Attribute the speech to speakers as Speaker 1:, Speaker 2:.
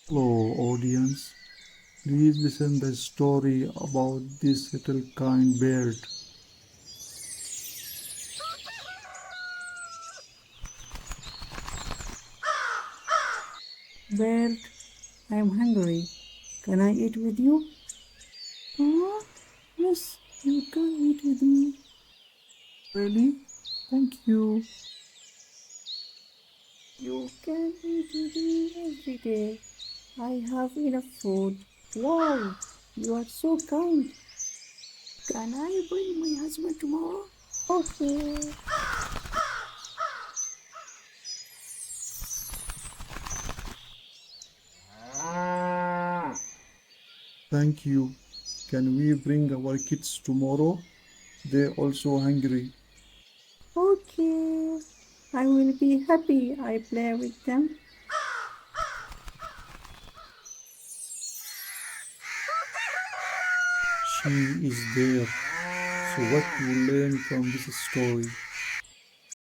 Speaker 1: Hello, audience. Please listen the story about this little kind bird.
Speaker 2: Bird, I'm hungry. Can I eat with you? Yes, you can eat with me.
Speaker 1: Really? Thank you.
Speaker 2: You can eat with me every day. I have enough food. Wow, you are so kind. Can I bring my husband tomorrow? Okay.
Speaker 1: Thank you. Can we bring our kids tomorrow? They're also hungry.
Speaker 2: Okay. I will be happy I play with them.
Speaker 1: She is there. So, what you learn from this story?